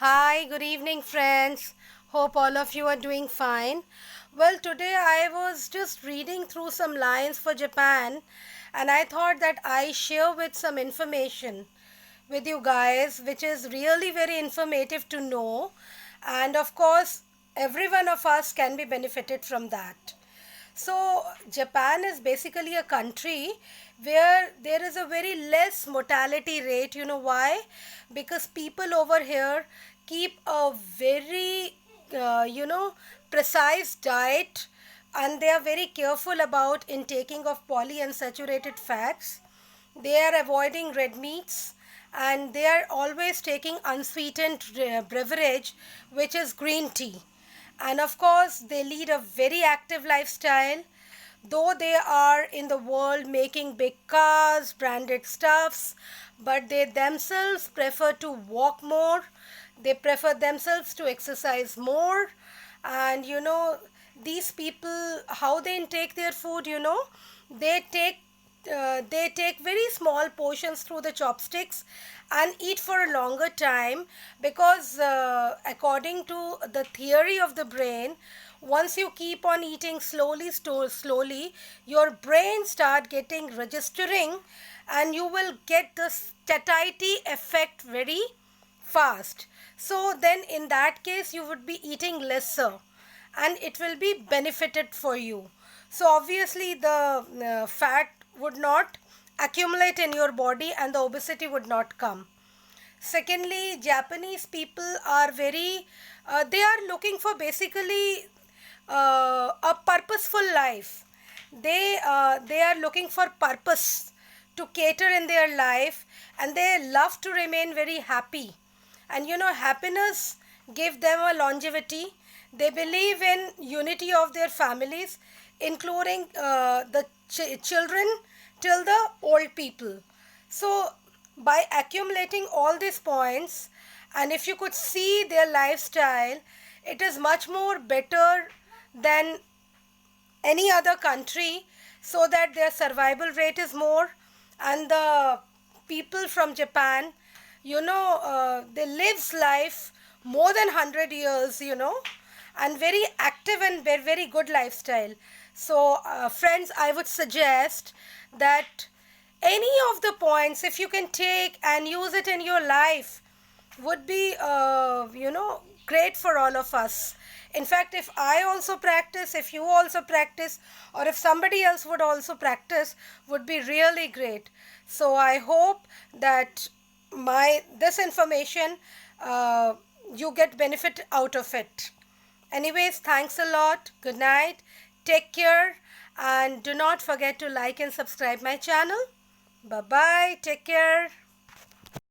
Hi, good evening, friends. Hope all of you are doing fine. Well, today I was just reading through some lines for Japan, and I thought that I share with some information with you guys, which is really very informative to know, and of course, every one of us can be benefited from that. So, Japan is basically a country where there is a very less mortality rate. You know why? Because people over here keep a very, precise diet, and they are very careful about intaking of polyunsaturated fats. They are avoiding red meats, and they are always taking unsweetened beverage, which is green tea. And of course, they lead a very active lifestyle. Though they are in the world making big cars, branded stuffs, but they themselves prefer to walk more. They prefer themselves to exercise more. And these people, how they intake their food, they take they take very small portions through the chopsticks and eat for a longer time, because according to the theory of the brain, once you keep on eating slowly, your brain start getting registering, and you will get the satiety effect very fast. So then in that case you would be eating lesser, and it will be benefited for you. So obviously the fat would not accumulate in your body, and the obesity would not come. Secondly, Japanese people are very they are looking for basically a purposeful life. They are looking for purpose to cater in their life, and they love to remain very happy. And happiness give them a longevity. They believe in unity of their families, including the children till the old people. So by accumulating all these points, and if you could see their lifestyle, it is much more better than any other country, so that their survival rate is more. And the people from Japan, they lives life more than 100 years, and very active and very, very good lifestyle. So friends, I would suggest that any of the points, if you can take and use it in your life, would be great for all of us. In fact, if I also practice, if you also practice, or if somebody else would also practice, would be really great. So I hope that my this information, you get benefit out of it. Anyways, thanks a lot. Good night. Take care, and do not forget to like and subscribe my channel. Bye bye. Take care.